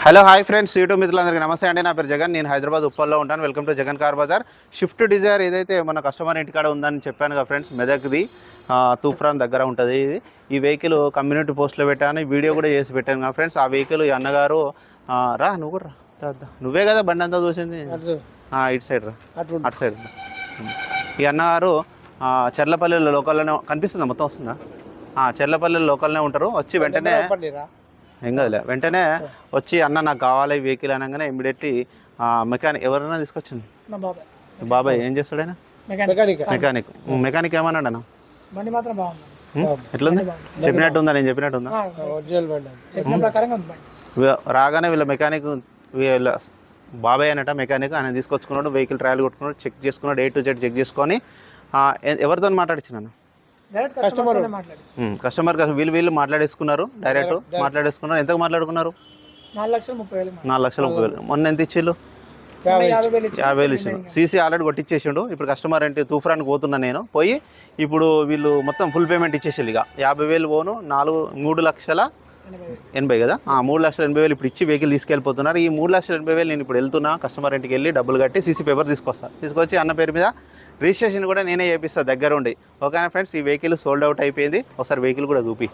Hello hi friends, YouTube మిత్రులందరికీ నమస్తే అండి. నా పేరు జగన్. నేను హైదరాబాద్ ఉప్పల్లో ఉంటాను. Welcome to Jagan car Bazar. Swift Dzire ఏదైతే మన కస్టమర్ ఇంటికాడ ఉందని చెప్పాను కదా ఫ్రెండ్స్, మెదక్ది తూఫాన్ దగ్గర ఉంటుంది. ఈ వెహికల్ కమ్యూనిటీ పోస్ట్లో పెట్టాను, వీడియో కూడా చేసి పెట్టాను కదా ఫ్రెండ్స్. ఆ వెహికల్ ఈ అన్నగారు రా నువ్వు రా, నువ్వే కదా బండి అంతా చూసింది, ఇటు సైడ్ రా, అటు సైడ్. ఈ అన్నగారు చెర్లపల్లి లోకల్లోనే కనిపిస్తుందా, మొత్తం వస్తుందా? చెర్లపల్లి లోకల్నే ఉంటారు. వచ్చి వెంటనే ఏం కదలే, వెంటనే వచ్చి అన్న నాకు కావాలి వెహికల్ అనగానే ఇమ్మీడియట్లీ మెకానిక్ ఎవరైనా తీసుకొచ్చింది. బాబాయ్ ఏం చేస్తాడైనా? మెకానిక్ ఏమన్నాడు అన్న? ఎట్లుంది? చెప్పినట్టు ఉందా? నేను చెప్పినట్టు ఉందా? రాగానే వీళ్ళ మెకానిక్, వీళ్ళ బాబాయ్ అనట మెకానిక్, ఆయన తీసుకొచ్చుకున్నాడు. వెహికల్ ట్రయల్ కొట్టుకున్నాడు, చెక్ చేసుకున్నాడు, A to Z చెక్ చేసుకొని ఎవరితో మాట్లాడించినాను? కస్టమర్ వీళ్ళు మాట్లాడేసుకున్నారు, డైరెక్ట్ మాట్లాడేసుకున్నారు. ఎంతకు మాట్లాడుకున్నారు? 4,30,000. మొన్న ఎంత ఇచ్చిళ్ళు? 50,000 ఇచ్చిండు. సీసీ ఆల్రెడీ కొట్టించేసిండు. ఇప్పుడు కస్టమర్ అంటే తూఫానికి పోతున్నా నేను పోయి, ఇప్పుడు వీళ్ళు మొత్తం ఫుల్ పేమెంట్ ఇచ్చేసిండు. ఇక 50,000 పోను 3,80,000 కదా, 3,80,000 ఇప్పుడు ఇచ్చి వెహికల్ తీసుకెళ్ళిపోతున్నారు. ఈ 3,80,000 నేను ఇప్పుడు వెళ్తున్నా కస్టమర్ ఇంటికి వెళ్ళి డబ్బులు కట్టి సీసీ పేపర్ తీసుకొచ్చి అన్న పేరు మీద రిజిస్ట్రేషన్ కూడా నేనే చేపిస్తాను దగ్గర ఉండి. ఓకేనా ఫ్రెండ్స్, ఈ వెహికల్ సోల్డ్ అవుట్ అయిపోయింది. ఒకసారి వెహికల్ కూడా చూపి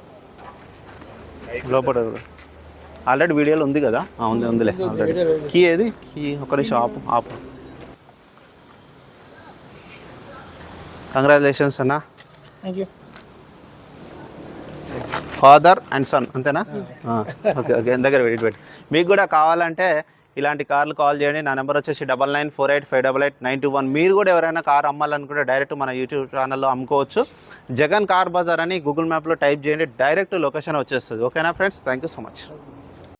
లోపల, ఆల్రెడీ వీడియోలో ఉంది కదా. ఉందిలే ఆల్రెడీ. కీ ఏది? కీ ఒక నిమిషం ఆపు. కంగ్రాచులేషన్స్ అన్న. ఫాదర్ అండ్ సన్ అంతేనా? ఓకే దగ్గర పెట్టి మీకు కూడా కావాలంటే ఇలాంటి కార్లు కాల్ చేయండి. నా నెంబర్ వచ్చేసి 9948588921. మీరు కూడా ఎవరైనా కార్ అమ్మాలనుకుంటే డైరెక్ట్ మన యూట్యూబ్ ఛానల్లో అమ్ముకోవచ్చు. జగన్ కార్ బజార్ అని గూగుల్ మ్యాప్లో టైప్ చేయండి, డైరెక్ట్ లొకేషన్ వచ్చేస్తుంది. ఓకేనా friends, thank you so much.